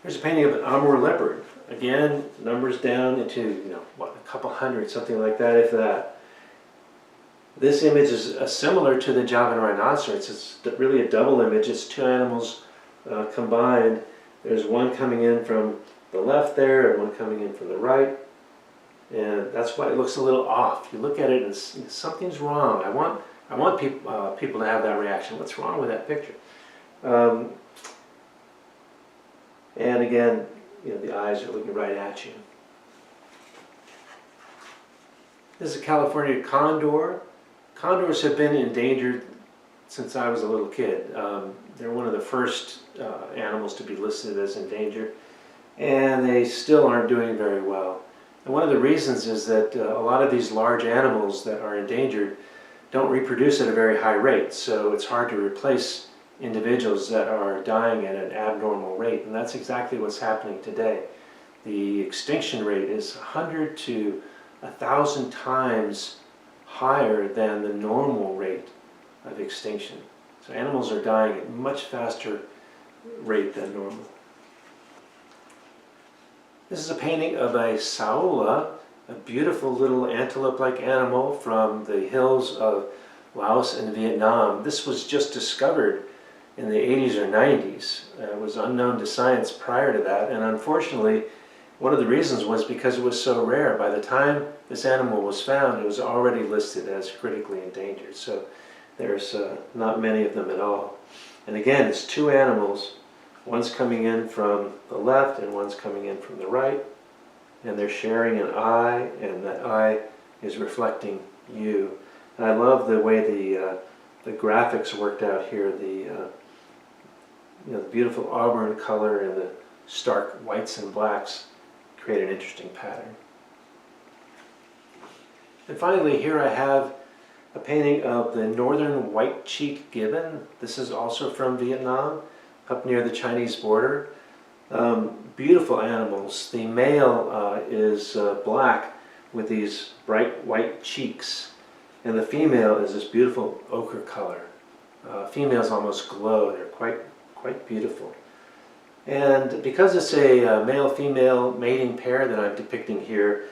Here's a painting of an Amur leopard. Again, numbers down into, what, a couple hundred, something like that, if that. This image is similar to the Javan rhinoceros. It's really a double image. It's two animals combined. There's one coming in from the left there and one coming in from the right. And that's why it looks a little off. You look at it and something's wrong. I want people to have that reaction. What's wrong with that picture? And again, the eyes are looking right at you. This is a California condor. Condors have been endangered since I was a little kid. They're one of the first animals to be listed as endangered, and they still aren't doing very well. And one of the reasons is that a lot of these large animals that are endangered don't reproduce at a very high rate, so it's hard to replace individuals that are dying at an abnormal rate, and that's exactly what's happening today. The extinction rate is 100 to 1,000 times higher than the normal rate of extinction. So animals are dying at a much faster rate than normal. This is a painting of a saola, a beautiful little antelope-like animal from the hills of Laos and Vietnam. This was just discovered in the 80s or 90s. It was unknown to science prior to that, and unfortunately, one of the reasons was because it was so rare. By the time this animal was found, it was already listed as critically endangered. So there's not many of them at all. And again, it's two animals. One's coming in from the left and one's coming in from the right. And they're sharing an eye, and that eye is reflecting you. And I love the way the graphics worked out here. The beautiful auburn color and the stark whites and blacks create an interesting pattern. And finally, here I have a painting of the northern white-cheeked gibbon. This is also from Vietnam, up near the Chinese border. Beautiful animals. The male is black with these bright white cheeks, and the female is this beautiful ochre color. Females almost glow. They're quite beautiful. And because it's a male-female mating pair that I'm depicting here,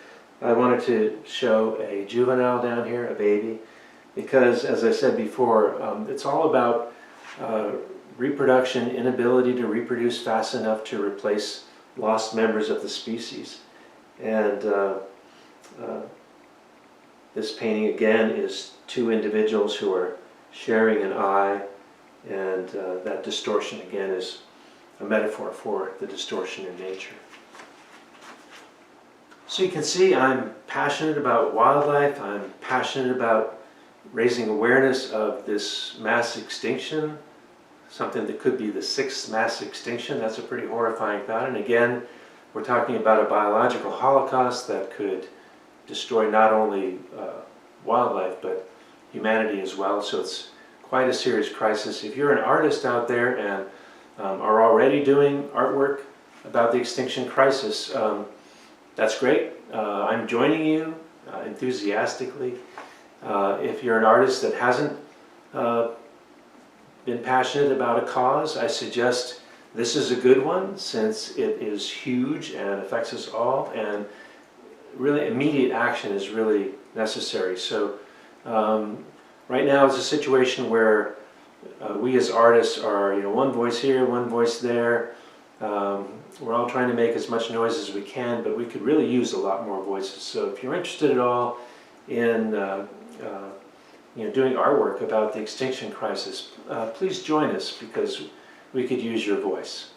I wanted to show a juvenile down here, a baby, because as I said before, it's all about reproduction, inability to reproduce fast enough to replace lost members of the species. And this painting again is two individuals who are sharing an eye, and that distortion again is a metaphor for the distortion in nature. So you can see I'm passionate about wildlife. I'm passionate about raising awareness of this mass extinction, something that could be the 6th mass extinction. That's a pretty horrifying thought. And again, we're talking about a biological holocaust that could destroy not only wildlife, but humanity as well. So it's quite a serious crisis. If you're an artist out there and are already doing artwork about the extinction crisis, that's great. I'm joining you enthusiastically. If you're an artist that hasn't been passionate about a cause, I suggest this is a good one, since it is huge and affects us all, and really immediate action is really necessary. So right now it's a situation where we as artists are, one voice here, one voice there. We're all trying to make as much noise as we can, but we could really use a lot more voices. So if you're interested at all in doing artwork about the extinction crisis, please join us, because we could use your voice.